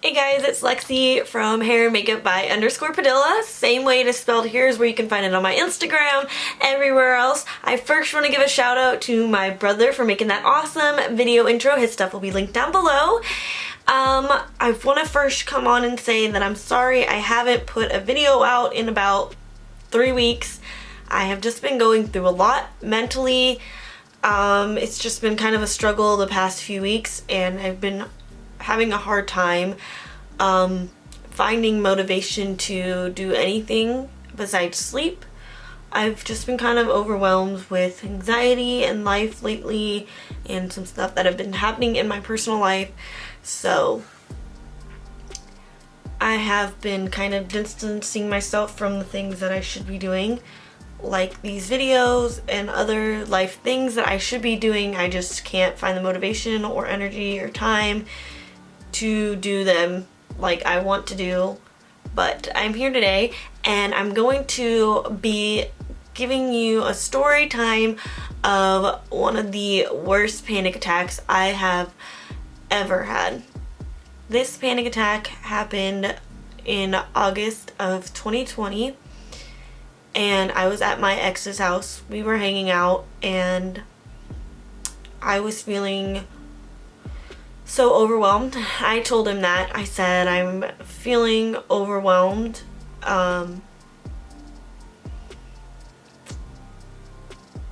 Hey guys, it's Lexi from Hair and Makeup by _Padilla. Same way it is spelled here is where you can find it on my Instagram, everywhere else. I first want to give a shout out to my brother for making that awesome video intro. His stuff will be linked down below. I want to first come on and say that I'm sorry I haven't put a video out in about 3 weeks. I have just been going through a lot mentally. It's just been kind of a struggle the past few weeks, and I've been having a hard time finding motivation to do anything besides sleep. I've just been kind of overwhelmed with anxiety and life lately and some stuff that have been happening in my personal life. So I have been kind of distancing myself from the things that I should be doing, like these videos and other life things that I should be doing. I just can't find the motivation or energy or time to do them like I want to do. But I'm here today and I'm going to be giving you a story time of one of the worst panic attacks I have ever had. This panic attack happened in August of 2020 and I was at my ex's house. We were hanging out and I was feeling so overwhelmed. I told him that. I said I'm feeling overwhelmed. And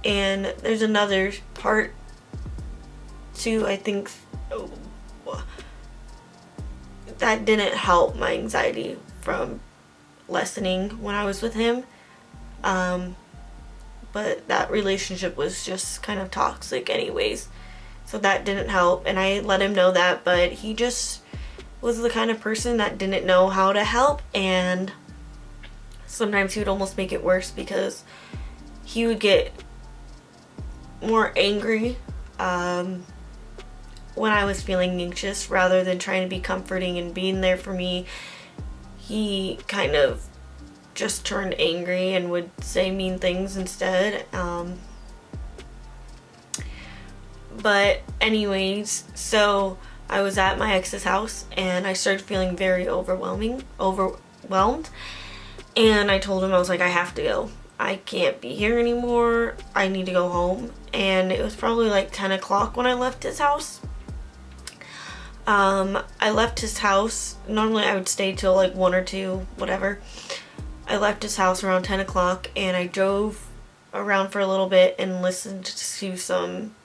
there's another part too, I think, that didn't help my anxiety from lessening when I was with him. But that relationship was just kind of toxic anyways. So that didn't help, and I let him know that, but he just was the kind of person that didn't know how to help, and sometimes he would almost make it worse because he would get more angry when I was feeling anxious rather than trying to be comforting and being there for me. He kind of just turned angry and would say mean things instead. But anyways, so I was at my ex's house and I started feeling very overwhelmed. And I told him, I was like, I have to go. I can't be here anymore. I need to go home. And it was probably like 10 o'clock when I left his house. I left his house. Normally I would stay till like 1 or 2, whatever. I left his house around 10 o'clock and I drove around for a little bit and listened to some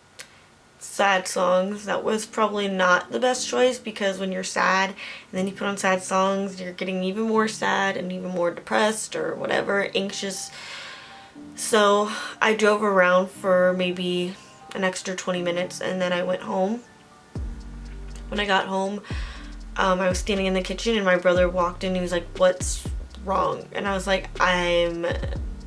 sad songs. That was probably not the best choice because when you're sad and then you put on sad songs, you're getting even more sad and even more depressed or whatever, anxious. So I drove around for maybe an extra 20 minutes and then I went home. When I got home, I was standing in the kitchen and my brother walked in and he was like, "What's wrong?" And I was like, "I'm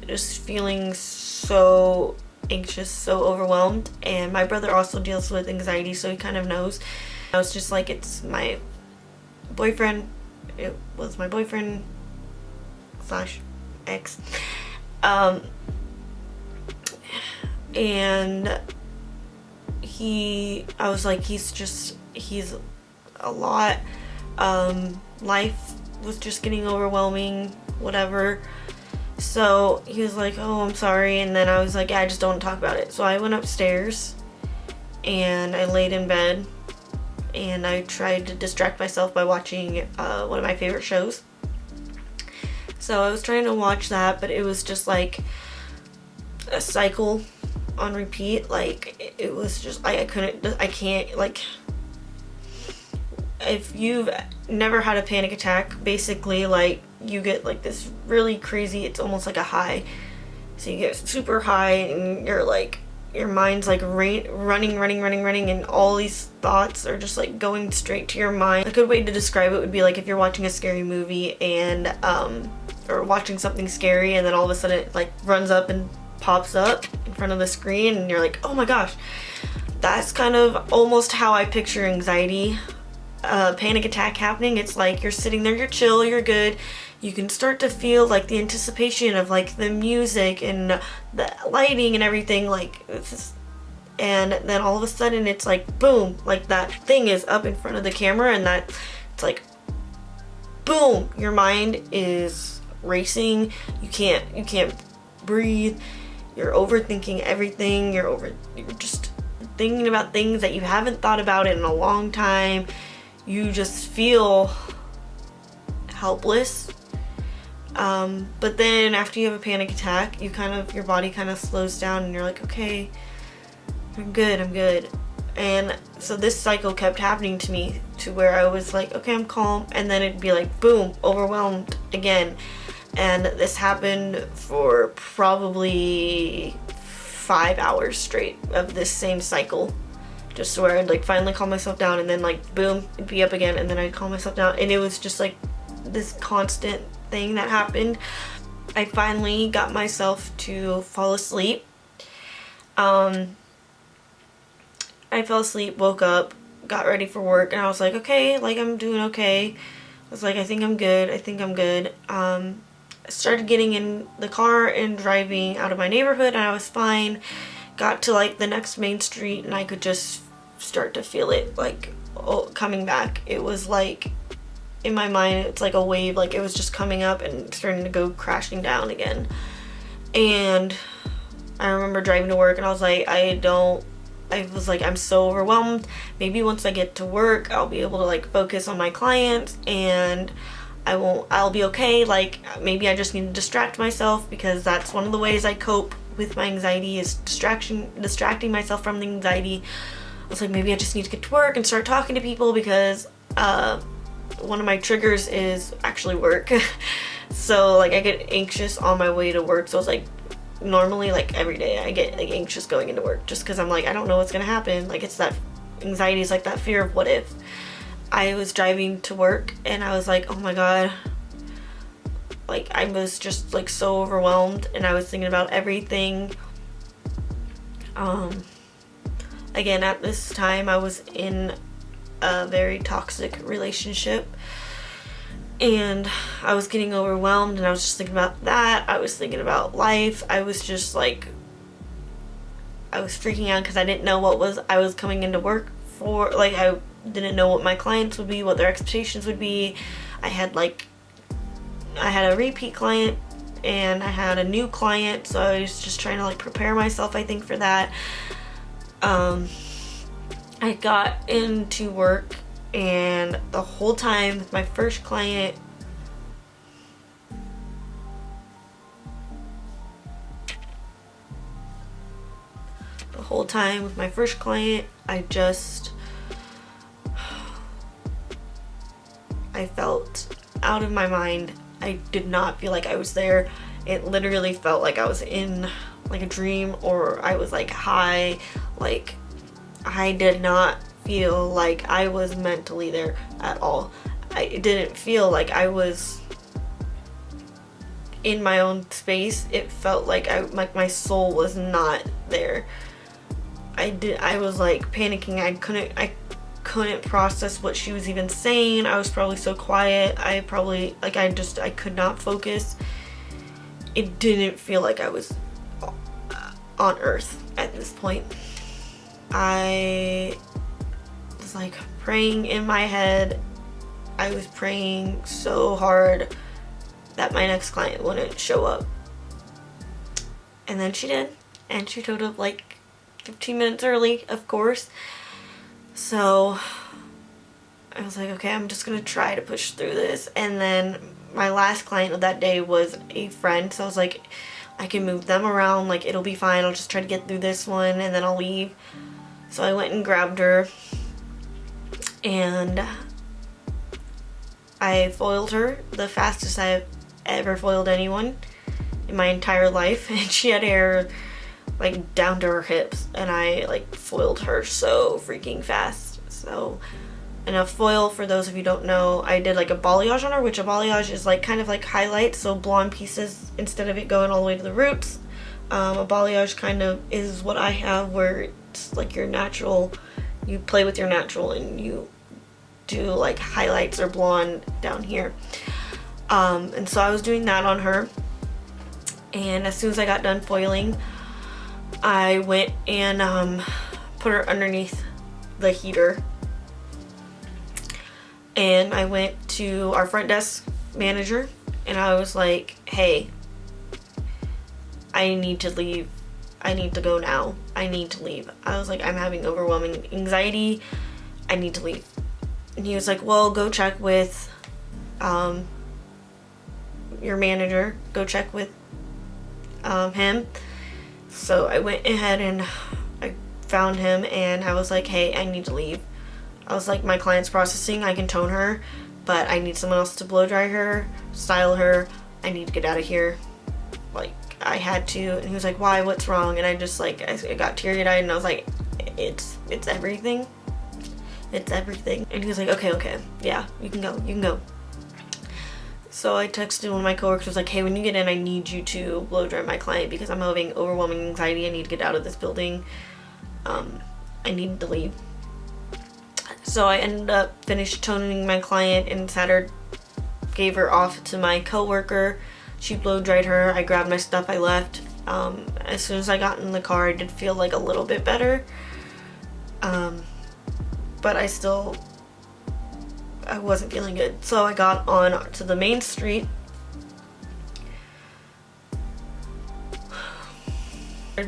just feeling so anxious, so overwhelmed." And my brother also deals with anxiety, so he kind of knows. I was just like, it's my boyfriend. It was my boyfriend slash ex. And I was like, he's a lot. Life was just getting overwhelming, whatever. So he was like, "Oh, I'm sorry." And then I was like, "Yeah, I just don't talk about it." So I went upstairs and I laid in bed and I tried to distract myself by watching one of my favorite shows. So I was trying to watch that, but it was just like a cycle on repeat. Like it was just, I can't, like, if you've never had a panic attack, basically like you get like this really crazy, it's almost like a high. So you get super high and you're like, your mind's like running, and all these thoughts are just like going straight to your mind. A good way to describe it would be like if you're watching a scary movie and or watching something scary and then all of a sudden it like runs up and pops up in front of the screen and you're like, "Oh my gosh." That's kind of almost how I picture anxiety, panic attack happening. It's like you're sitting there, you're chill, you're good. You can start to feel like the anticipation of like the music and the lighting and everything, like it's just, and then all of a sudden it's like boom, like that thing is up in front of the camera and that it's like boom, your mind is racing. You can't breathe. You're overthinking everything. You're just thinking about things that you haven't thought about in a long time. You just feel helpless. But then after you have a panic attack, your body kind of slows down and you're like, okay, I'm good. And so this cycle kept happening to me, to where I was like, okay, I'm calm, and then it'd be like, boom, overwhelmed again. And this happened for probably 5 hours straight of this same cycle, just where I'd like finally calm myself down, and then like boom, it'd be up again, and then I'd calm myself down, and it was just like this constant thing that happened. I finally got myself to fall asleep. I fell asleep, woke up, got ready for work, and I was like, okay, like I'm doing okay. I was like, I think I'm good. I started getting in the car and driving out of my neighborhood, and I was fine. Got to like the next main street, and I could just start to feel it like coming back. It was like, in my mind, it's like a wave, like it was just coming up and starting to go crashing down again. And I remember driving to work, and I was like, I'm so overwhelmed. Maybe once I get to work, I'll be able to like focus on my clients, and I'll be okay. Like maybe I just need to distract myself, because that's one of the ways I cope with my anxiety, is distracting myself from the anxiety. I was like, maybe I just need to get to work and start talking to people, because one of my triggers is actually work. So like I get anxious on my way to work. So it's like, normally like every day I get like anxious going into work, just because I'm like, I don't know what's gonna happen. Like it's that anxiety, is like that fear of what if. I was driving to work, and I was like, oh my god, like I was just like so overwhelmed, and I was thinking about everything. Again, at this time I was in a very toxic relationship, and I was getting overwhelmed, and I was just thinking about that. I was thinking about life. I was just like, I was freaking out, because I didn't know what I was coming into work for. Like I didn't know what my clients would be, what their expectations would be. I had a repeat client, and I had a new client, so I was just trying to like prepare myself, I think, for that. I got into work, and the whole time with my first client, I felt out of my mind. I did not feel like I was there. It literally felt like I was in like a dream, or I was like high. Like I did not feel like I was mentally there at all. I didn't feel like I was in my own space. It felt like my soul was not there. I was like panicking. I couldn't process what she was even saying. I was probably so quiet. I could not focus. It didn't feel like I was on earth at this point. I was like praying in my head. I was praying so hard that my next client wouldn't show up. And then she did. And she showed up like 15 minutes early, of course. So I was like, okay, I'm just gonna try to push through this. And then my last client of that day was a friend, so I was like, I can move them around, like it'll be fine. I'll just try to get through this one, and then I'll leave. So I went and grabbed her, and I foiled her the fastest I've ever foiled anyone in my entire life. And she had hair like down to her hips, and I like foiled her so freaking fast. So, and a foil, for those of you who don't know, I did like a balayage on her, which a balayage is like kind of like highlights, so blonde pieces instead of it going all the way to the roots. A balayage kind of is what I have, where it's like your natural, you play with your natural and you do like highlights or blonde down here. And so I was doing that on her, and as soon as I got done foiling, I went and put her underneath the heater, And I went to our front desk manager and I was like, hey, I need to leave. I need to go now. I need to leave. I was like, I'm having overwhelming anxiety. I need to leave. And he was like, well, go check with your manager. Go check with him. So I went ahead and I found him and I was like, hey, I need to leave. I was like, my client's processing. I can tone her, but I need someone else to blow dry her, style her. I need to get out of here. Like, I had to. And he was like, why? What's wrong? And I just like, I got teary-eyed and I was like, it's everything. It's everything. And he was like, okay, yeah, you can go. So I texted one of my coworkers, was like, hey, when you get in, I need you to blow dry my client because I'm having overwhelming anxiety. I need to get out of this building. I need to leave. So I ended up finished toning my client and gave her off to my coworker. She blow dried her. I grabbed my stuff. I left. As soon as I got in the car, I did feel like a little bit better. But I wasn't feeling good. So I got on to the main street.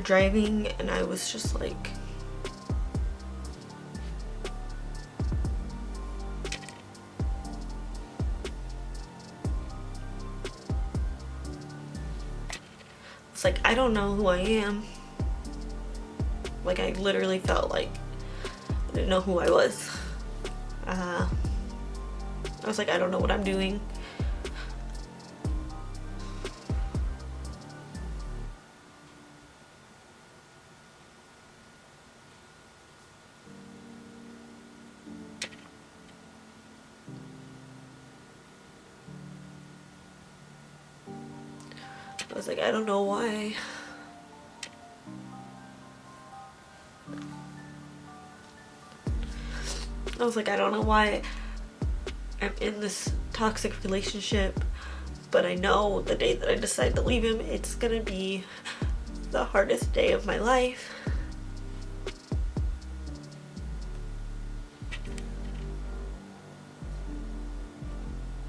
Driving and I was just like, it's like, I don't know who I am. Like, I literally felt like I didn't know who I was. I was like, I don't know what I'm doing. I was like, I don't know why. I was like, I don't know why I'm in this toxic relationship, but I know the day that I decide to leave him, it's gonna be the hardest day of my life.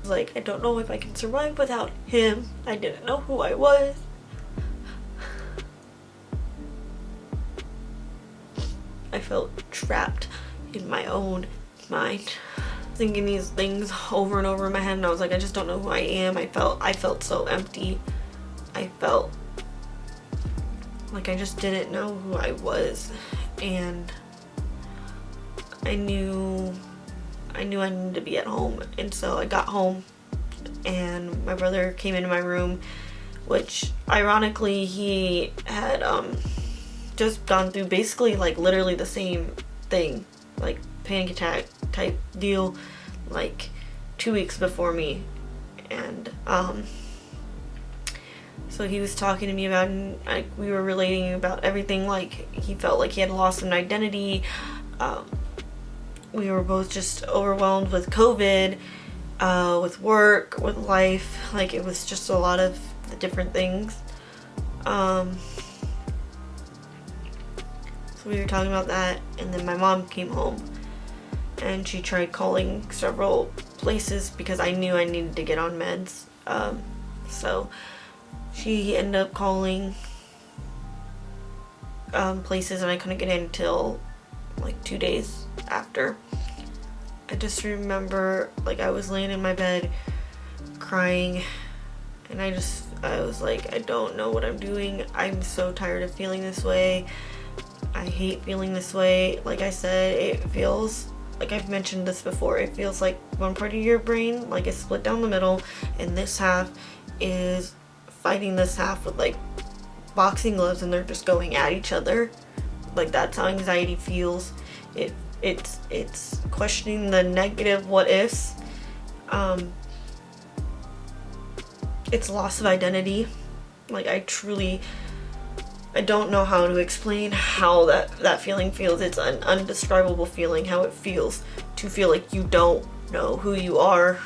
Like, I don't know if I can survive without him. I didn't know who I was. I felt trapped in my own mind, thinking these things over and over in my head, and I was like, I just don't know who I am. I felt so empty. I felt like I just didn't know who I was, and I knew I needed to be at home. And so I got home and my brother came into my room, which ironically he had just gone through basically like literally the same thing, like panic attack type deal, like 2 weeks before me. And so he was talking to me about, and we were relating about everything. Like, he felt like he had lost an identity. We were both just overwhelmed with COVID, with work, with life. Like, it was just a lot of the different things. So we were talking about that, and then my mom came home and she tried calling several places because I knew I needed to get on meds. So she ended up calling places, and I couldn't get in until like 2 days after. I just remember, like, I was laying in my bed crying, and I was like, I don't know what I'm doing. I'm so tired of feeling this way. I hate feeling this way. Like I said, it feels like, I've mentioned this before, it feels like one part of your brain like is split down the middle, and this half is fighting this half with like boxing gloves, and they're just going at each other. Like, that's how anxiety feels. It's questioning the negative what ifs. It's loss of identity. Like, I don't know how to explain how that feeling feels. It's an undescribable feeling, how it feels to feel like you don't know who you are.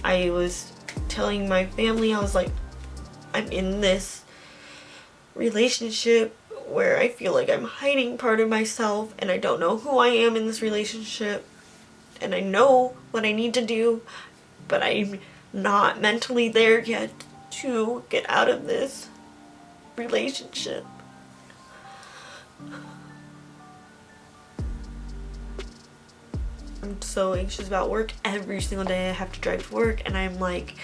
I was telling my family, I was like, I'm in this relationship where I feel like I'm hiding part of myself, and I don't know who I am in this relationship. and I know what I need to do, but I'm not mentally there yet to get out of this relationship. I'm so anxious about work. Every single day I have to drive to work, and I'm like,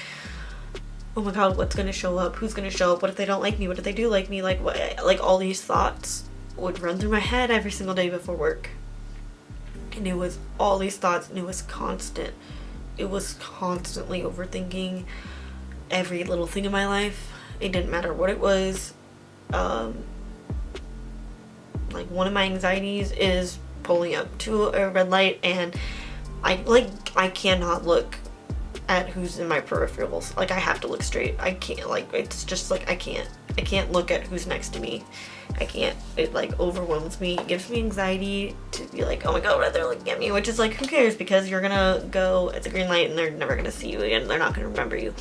oh my god, what's gonna show up? Who's gonna show up? What if they don't like me? What if they do like me? Like, what? Like, all these thoughts would run through my head every single day before work. And it was all these thoughts, and it was constant. It was constantly overthinking every little thing in my life. It didn't matter what it was. Like, one of my anxieties is pulling up to a red light, and I cannot look at who's in my peripherals. Like, I have to look straight. I can't, like, it's just like I can't look at who's next to me. I can't. It like overwhelms me. It gives me anxiety to be like, oh my god, what if they're looking at me? Which is like, who cares, because you're gonna go at the green light and they're never gonna see you again. They're not gonna remember you.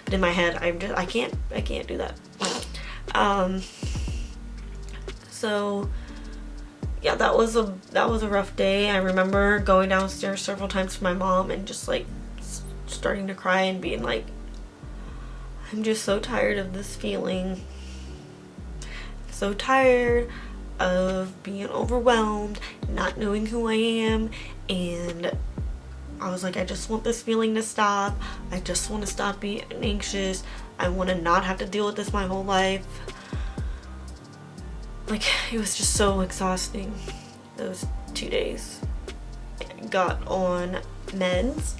But in my head, I can't do that. So yeah, that was a rough day. I remember going downstairs several times to my mom and just like starting to cry and being like, I'm just so tired of this feeling. So tired of being overwhelmed, not knowing who I am, and I was like, I just want this feeling to stop. I just want to stop being anxious. I want to not have to deal with this my whole life. Like, it was just so exhausting those 2 days. I got on meds,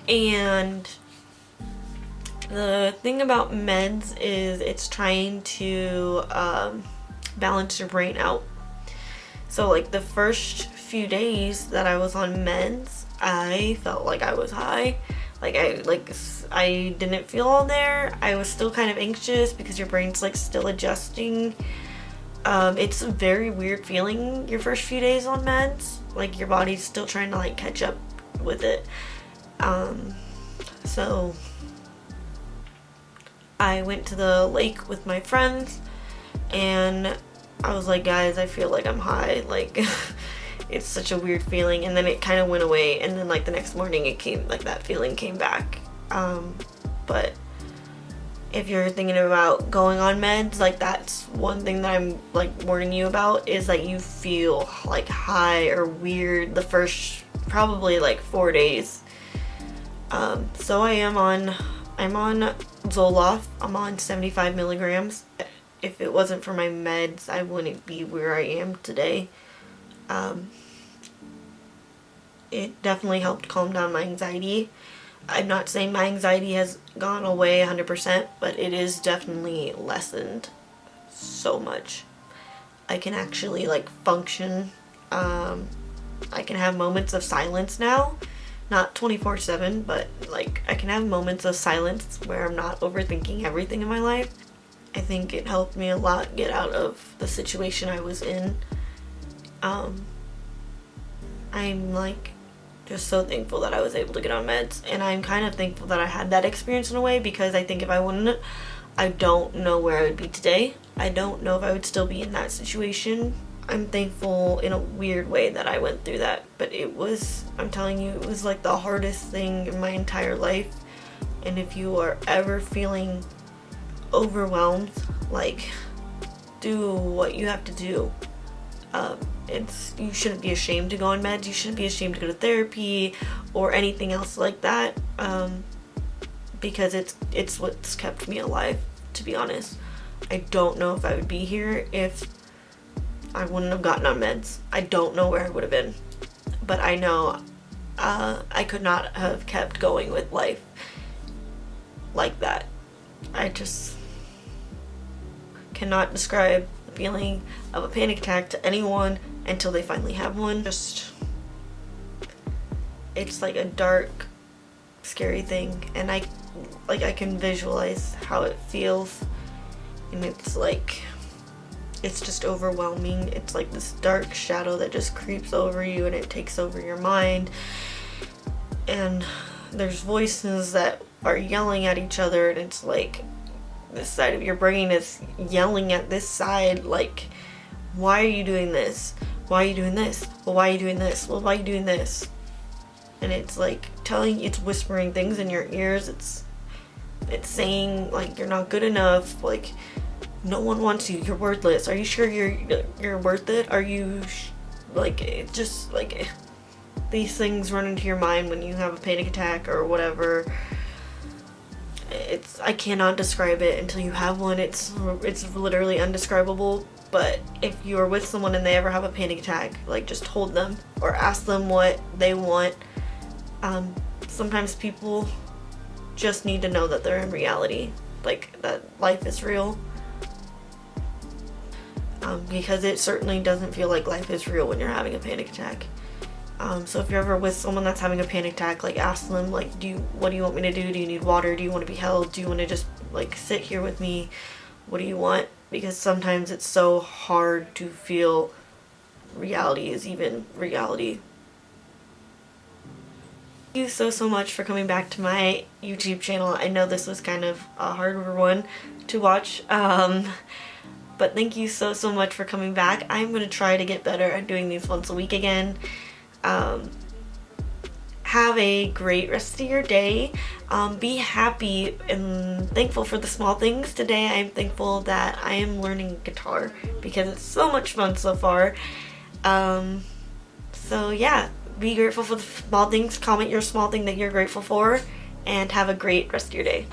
and the thing about meds is it's trying to balance your brain out. So like the first few days that I was on meds, I felt like I was high. Like I didn't feel all there. I was still kind of anxious because your brain's like still adjusting. It's a very weird feeling your first few days on meds. Like your body's still trying to like catch up with it. So I went to the lake with my friends, and I was like, guys, I feel like I'm high. Like, it's such a weird feeling. And then it kind of went away, and then like the next morning it came, like that feeling came back. But if you're thinking about going on meds, like that's one thing that I'm like warning you about, is that you feel like high or weird the first probably like 4 days. So I'm on Zoloft. I'm on 75 milligrams. If it wasn't for my meds, I wouldn't be where I am today. It definitely helped calm down my anxiety. I'm not saying my anxiety has gone away 100%, but it is definitely lessened so much. I can actually like function. I can have moments of silence now. Not 24/7, but like I can have moments of silence where I'm not overthinking everything in my life. I think it helped me a lot get out of the situation I was in. I'm like just so thankful that I was able to get on meds, and I'm kind of thankful that I had that experience in a way, because I think if I wouldn't, I don't know where I would be today. I don't know if I would still be in that situation. I'm thankful in a weird way that I went through that, but it was, I'm telling you, it was like the hardest thing in my entire life. And if you are ever feeling overwhelmed, like, do what you have to do. You shouldn't be ashamed to go on meds. You shouldn't be ashamed to go to therapy or anything else like that, because it's what's kept me alive, to be honest. I don't know if I would be here if I wouldn't have gotten on meds. I don't know where I would have been, but I know I could not have kept going with life like that. I just cannot describe the feeling of a panic attack to anyone until they finally have one. Just, it's like a dark, scary thing, and I can visualize how it feels, and it's like, it's just overwhelming. It's like this dark shadow that just creeps over you, and it takes over your mind, and there's voices that are yelling at each other, and it's like this side of your brain is yelling at this side, like, why are you doing this? Why are you doing this? Well, why are you doing this? Well, why are you doing this? and it's like it's whispering things in your ears. It's saying like you're not good enough, like no one wants you, you're worthless. Are you sure you're worth it? Are you like, it just like these things run into your mind when you have a panic attack or whatever. I cannot describe it until you have one. It's literally undescribable. But if you're with someone and they ever have a panic attack, like just hold them or ask them what they want. Sometimes people just need to know that they're in reality, like that life is real. Because it certainly doesn't feel like life is real when you're having a panic attack. So if you're ever with someone that's having a panic attack, like ask them, like, what do you want me to do? Do you need water? Do you want to be held? Do you want to just like sit here with me? What do you want? Because sometimes it's so hard to feel reality is even reality. Thank you so much for coming back to my YouTube channel. I know this was kind of a harder one to watch. But thank you so much for coming back. I'm going to try to get better at doing these once a week again. Have a great rest of your day. Be happy and thankful for the small things. Today I'm thankful that I am learning guitar because it's so much fun so far. So yeah, be grateful for the small things. Comment your small thing that you're grateful for, and have a great rest of your day.